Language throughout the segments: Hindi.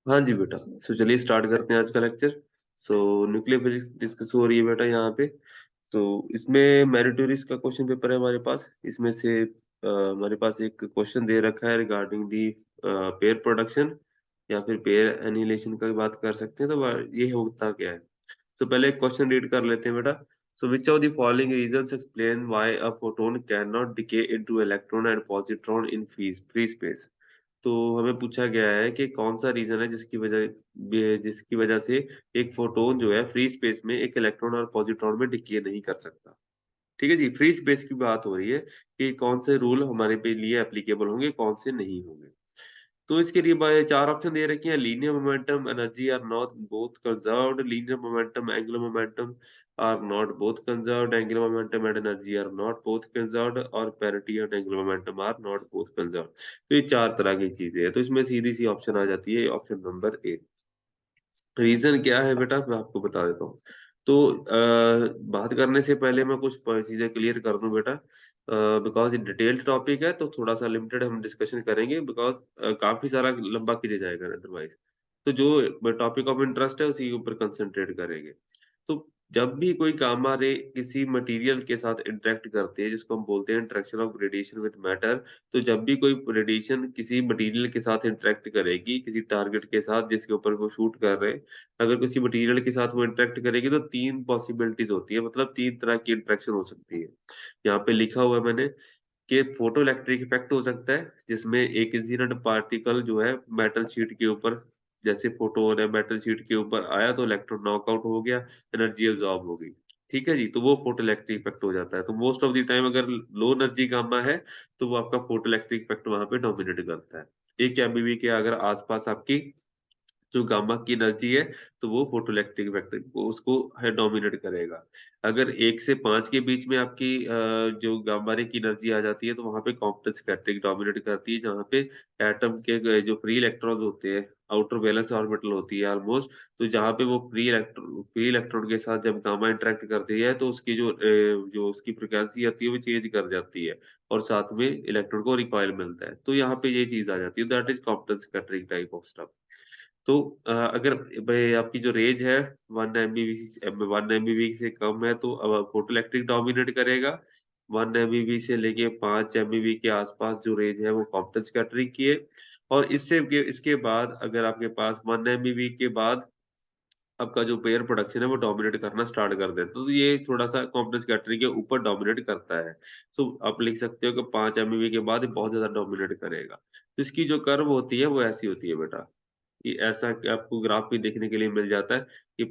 हाँ जी बेटा। चलिए स्टार्ट करते हैं आज का लेक्चर। न्यूक्लियर फिजिक्स डिस्कस हो रही है बेटा यहाँ पे। इसमें मेरिटोरियस का क्वेश्चन पेपर है हमारे पास। इसमें से हमारे पास एक क्वेश्चन दे रखा है रिगार्डिंग दी पेयर प्रोडक्शन या फिर पेयर एनिहिलेशन का बात कर सकते हैं। ये होता क्या है। पहले एक क्वेश्चन रीड कर लेते हैं बेटा। Which of the following reasons explain why a photon can not decay into electron and positron in free space. तो हमें पूछा गया है कि कौन सा रीजन है जिसकी वजह से एक फोटोन जो है फ्री स्पेस में एक इलेक्ट्रॉन और पॉजिट्रॉन में डिके नहीं कर सकता। ठीक है जी, फ्री स्पेस की बात हो रही है कि कौन से रूल हमारे पे लिए एप्लीकेबल होंगे, कौन से नहीं होंगे। तो इसके लिए चार ऑप्शन दे रखे हैं। Linear momentum energy are not both conserved, linear momentum angular momentum are not both conserved, angular momentum and energy are not both conserved, और parity and angular momentum are not both conserved. तो ये चार तरह की चीजें हैं। तो इसमें सीधी सी ऑप्शन आ जाती है ऑप्शन नंबर ए। रीजन क्या है बेटा, मैं आपको बता देता हूँ। बात करने से पहले मैं कुछ चीजें क्लियर कर दूं बेटा। बिकॉज ये डिटेल्ड टॉपिक है तो थोड़ा सा लिमिटेड हम डिस्कशन करेंगे, बिकॉज काफी सारा लंबा खींचा जाएगा अदरवाइज। तो जो टॉपिक ऑफ इंटरेस्ट है उसी के ऊपर कंसंट्रेट करेंगे। तो जब भी कोई गामा रे किसी मटेरियल के साथ इंटरेक्ट करती है, जिसको हम बोलते हैं interaction of radiation with matter. तो जब भी कोई रेडिएशन किसी मटेरियल के साथ इंटरेक्ट करेगी, किसी टारगेट के साथ जिसके ऊपर वो शूट कर रहे हैं, अगर किसी मटेरियल के साथ वो इंटरेक्ट करेगी तो तीन पॉसिबिलिटीज होती है, मतलब तीन तरह की इंटरेक्शन हो सकती है। यहाँ पे लिखा हुआ है मैंने कि फोटो इलेक्ट्रिक इफेक्ट हो सकता है, जिसमें एक इंसिडेंट पार्टिकल जो है मेटल शीट के ऊपर, जैसे फोटोन है मेटल शीट के ऊपर आया तो इलेक्ट्रॉन नॉकआउट हो गया, एनर्जी अब्सॉर्ब हो गई। ठीक है जी, तो वो फोटो इलेक्ट्रिक इफेक्ट हो जाता है। तो मोस्ट ऑफ द टाइम अगर लो एनर्जी गामा है तो वो आपका फोटो इलेक्ट्रिक इफेक्ट वहां पे डोमिनेट करता है। 1 MeV के अगर आसपास आपकी जो गामा की एनर्जी है तो वो फोटोइलेक्ट्रिक वेक्टर को उसको है डोमिनेट करेगा। अगर 1 से 5 के बीच में आपकी जो गामा रे की एनर्जी आ जाती है तो वहां पे कॉम्प्लेक्स स्कैटरिंग डोमिनेट करती है, जहाँ पे एटम के जो फ्री इलेक्ट्रॉन्स होते हैं, आउटर वैलेंस ऑर्बिटल होती है ऑलमोस्ट। तो जहाँ पे वो फ्री इलेक्ट्रॉन के साथ जब गामा इंटरेक्ट करती है तो उसकी जो उसकी फ्रिक्वेंसी आती है वो चेंज कर जाती है, और साथ में इलेक्ट्रॉन को रिकॉइल मिलता है। तो यहाँ पे ये चीज आ जाती है, that is complex scattering type of stuff. तो अगर भाई आपकी जो रेंज है 1 MeV से कम है तो अब फोटो इलेक्ट्रिक डोमिनेट करेगा। 1 MeV से लेके 5 MeV के आसपास जो रेंज है वो कॉम्प्लेक्स स्कैटरिंग की है। और इसके बाद अगर आपके पास 1 MeV के बाद आपका जो पेयर प्रोडक्शन है वो डोमिनेट करना स्टार्ट कर देता है, तो ये थोड़ा सा कॉम्प्लेक्स कैटरिंग के ऊपर डोमिनेट करता है। आप लिख सकते हो कि 5 MeV के बाद ये बहुत ज्यादा डोमिनेट करेगा। तो इसकी जो कर्व होती है वो ऐसी होती है बेटा। ये ऐसा कि आपको ग्राफ भी देखने के लिए मिल जाता है कि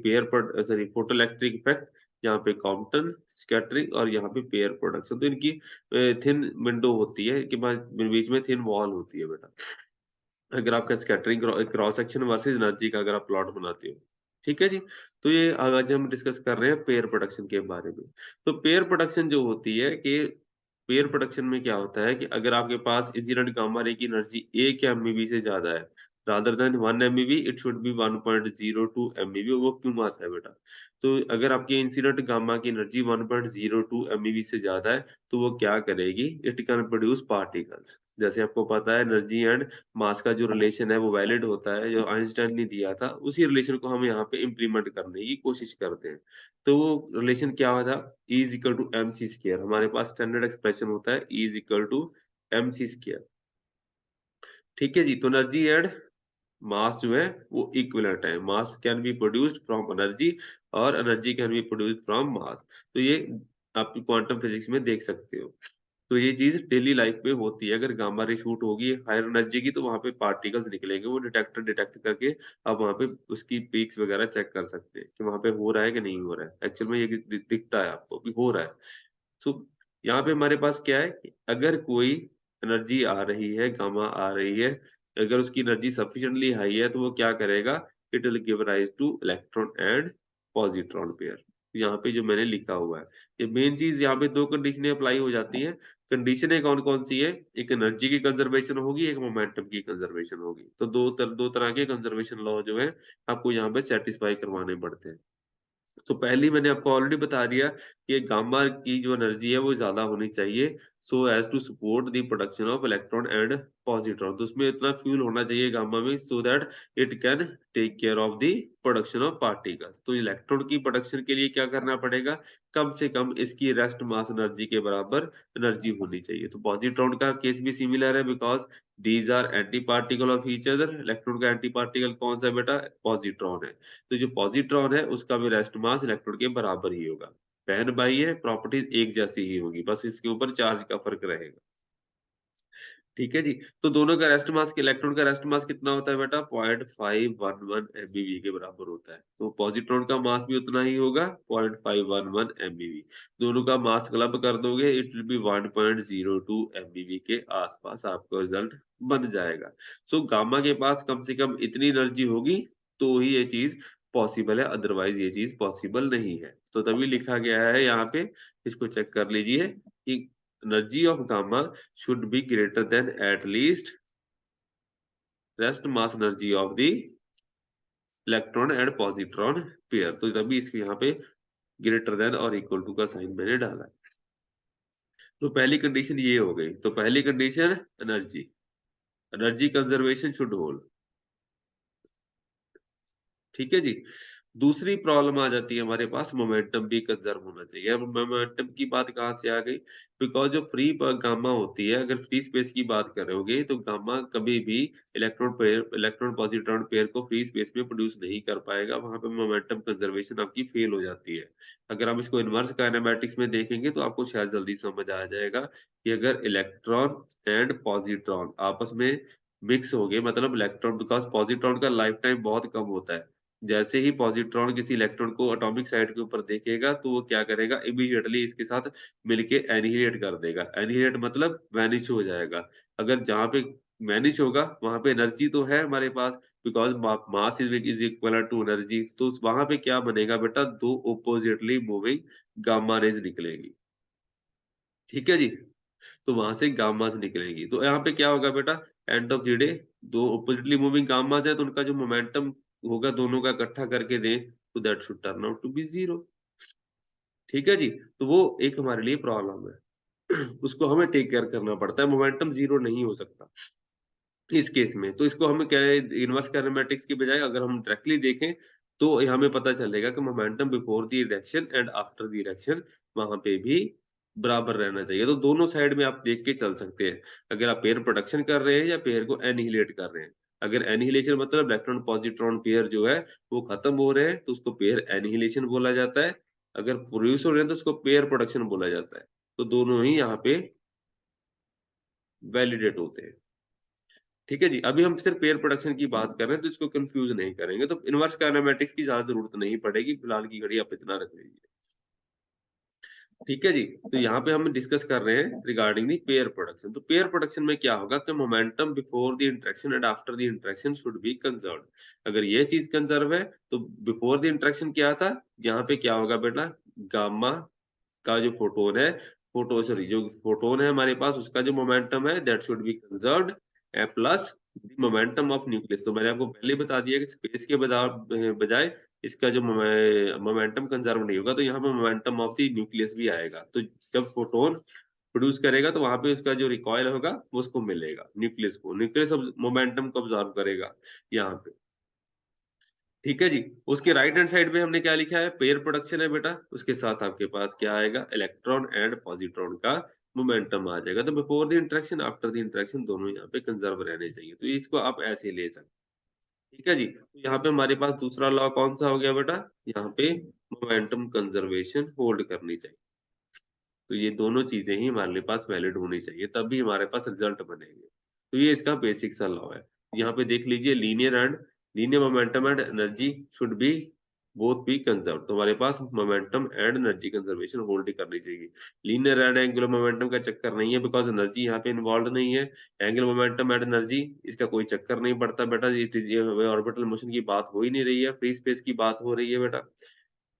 सॉरी फोटो इलेक्ट्रिक इफेक्ट, यहाँ पे कॉम्पटन स्कैटरिंग और यहाँ पे पेयर प्रोडक्शन। तो इनकी थिन विंडो होती है कि बीच में थिन वॉल होती है बेटा। अगर आपका scattering cross section versus energy का अगर आप प्लॉट बनाते हो। ठीक है जी। तो ये आज हम डिस्कस कर रहे हैं पेयर प्रोडक्शन के बारे में। तो पेयर प्रोडक्शन जो होती है कि पेयर प्रोडक्शन में क्या होता है कि अगर आपके पास इंसिडेंट गामा रे की एनर्जी 1 MeV से ज्यादा है rather than 1 MeV, it should be 1.02 MeV। वो क्यों आता है बेटा? तो अगर आपकी इंसिडेंट गामा की एनर्जी 1.02 MeV से ज्यादा है तो वो क्या करेगी, इट कैन प्रोड्यूस पार्टिकल्स। जैसे आपको पता है एनर्जी एंड मास का जो रिलेशन है वो वैलिड होता है, जो आइंस्टाइन ने दिया था, उसी रिलेशन को हम यहाँ पे इम्प्लीमेंट करने की कोशिश करते हैं। तो वो रिलेशन क्या हुआ था, E is equal to M C square. हमारे पास स्टैंडर्ड एक्सप्रेशन होता है E is equal to M C square. ठीक है जी। तो एनर्जी एंड मास जो है वो इक्विवेलेंट है। Mass can be produced from energy और energy can be produced from mass. तो ये आप क्वांटम फिजिक्स में देख सकते हो। तो ये चीज डेली लाइफ में होती है। अगर गामा रे शूट होगी हायर एनर्जी की तो वहां पे पार्टिकल्स निकलेंगे, वो डिटेक्टर डिटेक्ट करके आप वहां पे उसकी पीक्स वगैरह चेक कर सकते हैं कि वहां पे हो रहा है कि नहीं हो रहा है। एक्चुअल में ये दिखता है आपको कि हो रहा है। सो यहाँ पे हमारे पास क्या है कि अगर कोई एनर्जी आ रही है, गामा आ रही है, अगर उसकी एनर्जी सफिशिएंटली हाई है तो वो क्या करेगा, it will give rise two electron and positron pair. यहाँ पे जो मैंने लिखा हुआ है, ये मेन चीज यहाँ पे दो कंडीशनें अप्लाई हो जाती हैं। कंडीशनें कौन कौन सी है, एक एनर्जी की कंजर्वेशन होगी, एक मोमेंटम की कंजर्वेशन होगी। तो दो तरह के कंजर्वेशन लॉ जो है आपको यहाँ पे सेटिस्फाई करवाने पड़ते हैं। तो पहली मैंने आपको ऑलरेडी बता दिया कि गामा की जो एनर्जी है वो ज्यादा होनी चाहिए so as to support the production of electron and positron. तो उसमें इतना फ्यूल होना चाहिए गामा में so that it can take care of the production of particles. तो इलेक्ट्रॉन की प्रोडक्शन के लिए क्या करना पड़ेगा, कम से कम इसकी रेस्ट मास एनर्जी के बराबर एनर्जी होनी चाहिए। तो पॉजिट्रॉन का केस भी सिमिलर है because these are antiparticle of each other. Electron का एंटी पार्टिकल कौन सा है बेटा, पॉजिट्रॉन है। तो जो पॉजिट्रॉन है उसका भी रेस्ट मास इलेक्ट्रॉन के बराबर ही होगा। बहन भाई है, प्रॉपर्टीज एक जैसी ही होगी, बस इसके ऊपर चार्ज का फर्क रहेगा। ठीक है जी। तो दोनों का रेस्ट मास, इलेक्ट्रॉन का रेस्ट मास कितना होता है बेटा, 0.511 MeV के बराबर होता है। तो पॉजिट्रॉन का मास भी उतना ही होगा, 0.511 MeV। दोनों का मास क्लब कर दोगे, इट विल बी 1.02 MeV के आसपास आपका रिजल्ट बन जाएगा। सो गामा के पास कम से कम इतनी एनर्जी होगी तो ही ये चीज पॉसिबल है, अदरवाइज ये चीज पॉसिबल नहीं है। तो तभी लिखा गया है यहाँ पे, इसको चेक कर लीजिए कि energy of gamma should be greater than at least rest mass energy of the electron and positron pair। तो तभी इसके यहाँ पे ग्रेटर देन और इक्वल टू का साइन मैंने डाला है। तो पहली कंडीशन ये हो गई। तो पहली condition energy, energy conservation should hold. ठीक है जी। दूसरी प्रॉब्लम आ जाती है हमारे पास, मोमेंटम भी कंजर्व होना चाहिए। अब मोमेंटम की बात कहाँ से आ गई, बिकॉज जो फ्री गामा होती है, अगर फ्री स्पेस की बात करोगे तो गामा कभी भी इलेक्ट्रॉन पॉजिट्रॉन पेयर को फ्री स्पेस में प्रोड्यूस नहीं कर पाएगा, वहां पे मोमेंटम कंजर्वेशन आपकी फेल हो जाती है। अगर हम इसको इनवर्स काइनेमेटिक्स में देखेंगे तो आपको शायद जल्दी समझ आ जाएगा कि अगर इलेक्ट्रॉन एंड पॉजिट्रॉन आपस में मिक्स हो गए, मतलब इलेक्ट्रॉन, बिकॉज पॉजिट्रॉन का लाइफ टाइम बहुत कम होता है, जैसे ही पॉजिट्रॉन किसी इलेक्ट्रॉन को एटॉमिक साइड के ऊपर देखेगा तो वो क्या करेगा, इमीडिएटली इसके साथ मिलके एनिहिलेट कर देगा। एनिहिलेट मतलब वैनिश हो जाएगा। अगर जहां पे वैनिश होगा वहां पे एनर्जी तो है हमारे पास, because mass is equal to energy. तो वहां पे क्या बनेगा बेटा, दो ओपोजिटली मूविंग गामा रेज निकलेगी। ठीक है जी। तो वहां से गामास निकलेगी। तो यहाँ पे क्या होगा बेटा, एंड ऑफ द डे दो ऑपोजिटली मूविंग गामास है तो उनका जो मोमेंटम होगा दोनों का इकट्ठा करके दें तो that should turn out to be zero. ठीक है जी। तो वो एक हमारे लिए प्रॉब्लम है। उसको हमें टेक केयर करना पड़ता है, मोमेंटम जीरो नहीं हो सकता इस केस में। तो इसको हमें क्या है, इनवर्स काइनेमेटिक्स की बजाय अगर हम डायरेक्टली देखें तो हमें पता चलेगा कि momentum before the erection and after the erection वहां पे भी बराबर रहना चाहिए। तो दोनों साइड में आप देख के चल सकते हैं, अगर आप पेयर प्रोडक्शन कर रहे हैं या पेयर को एनिहिलेट कर रहे हैं। अगर एनिहिलेशन मतलब इलेक्ट्रॉन पॉजिट्रॉन पेयर जो है वो खत्म हो रहे हैं तो उसको पेयर एनिहिलेशन बोला जाता है। अगर प्रोड्यूस हो रहे हैं तो उसको पेयर प्रोडक्शन बोला जाता है। तो दोनों ही यहाँ पे वैलिडेट होते हैं। ठीक है जी। अभी हम सिर्फ पेयर प्रोडक्शन की बात कर रहे हैं तो इसको कंफ्यूज नहीं करेंगे, तो इनवर्स काइनेमेटिक्स की ज्यादा जरूरत नहीं पड़ेगी, फिलहाल की घड़ी आप इतना रख लीजिए। ठीक है जी। तो यहाँ पे हम डिस्कस कर रहे हैं रिगार्डिंग दी पेयर प्रोडक्शन। तो पेयर प्रोडक्शन में क्या होगा कि momentum before the interaction and after the interaction should be conserved. अगर ये चीज कंजर्व है तो बिफोर द इंटरेक्शन क्या था, यहाँ पे क्या होगा बेटा, गामा का जो फोटोन है, सॉरी जो फोटोन है हमारे पास उसका जो मोमेंटम है that should be conserved plus momentum of nucleus. तो मैंने आपको पहले बता दिया कि स्पेस के बजाय इसका जो मोमेंटम कंजर्व नहीं होगा तो यहाँ पे मोमेंटम ऑफ द न्यूक्लियस भी आएगा। तो जब फोटोन प्रोड्यूस करेगा तो वहां पे उसका जो रिकॉइल होगा वो उसको मिलेगा, न्यूक्लियस को, न्यूक्लियस मोमेंटम को ऑब्जॉर्व करेगा यहाँ पे। ठीक है जी। उसके राइट हैंड साइड पे हमने क्या लिखा है, पेयर प्रोडक्शन है बेटा, उसके साथ आपके पास क्या आएगा, इलेक्ट्रॉन एंड पॉजिट्रॉन का मोमेंटम आ जाएगा। तो before the interaction after the interaction दोनों यहाँ पे कंजर्व रहने चाहिए, तो इसको आप ऐसे ले सकते हैं। ठीक है जी। तो यहाँ पे हमारे पास दूसरा लॉ कौन सा हो गया बेटा, यहाँ पे मोमेंटम कंजर्वेशन होल्ड करनी चाहिए। तो ये दोनों चीजें ही हमारे पास वैलिड होनी चाहिए, तब भी हमारे पास रिजल्ट बनेंगे। तो ये इसका बेसिक सा लॉ है। यहाँ पे देख लीजिए, linear momentum and energy should be both be conserve. तो हमारे पास momentum and energy conservation hold करनी चाहिए। लीनियर एंड एंगुलर मोमेंटम का चक्कर नहीं है, बिकॉज एनर्जी यहाँ पे इन्वॉल्व नहीं है। एंगुलर मोमेंटम एंड एनर्जी इसका कोई चक्कर नहीं पड़ता बेटा, ये ऑर्बिटल मोशन की बात हो ही नहीं रही है, फ्री स्पेस की बात हो रही है बेटा।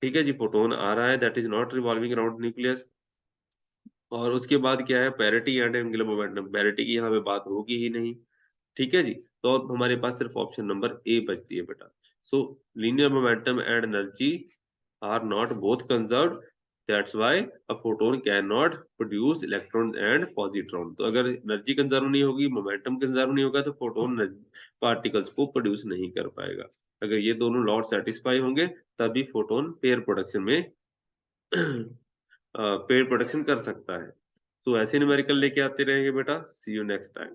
ठीक है जी। फोटोन आ रहा है, that is not revolving around nucleus. और उसके बाद क्या है, parity and angular momentum, parity की यहाँ पे बात होगी ही नहीं। ठीक है जी। तो अब हमारे पास सिर्फ ऑप्शन नंबर ए बचती है बेटा। So linear momentum and energy are not both conserved, that's why a photon can not produce electron and positron. तो अगर एनर्जी कंजर्व नहीं होगी, मोमेंटम कंजर्व नहीं होगा, तो फोटोन पार्टिकल्स को प्रोड्यूस नहीं कर पाएगा। अगर ये दोनों लॉ सेटिस्फाई होंगे तभी फोटोन पेयर प्रोडक्शन में पेयर प्रोडक्शन कर सकता है। तो ऐसे न्यूमेरिकल लेके आते रहेंगे बेटा। सी यू नेक्स्ट टाइम।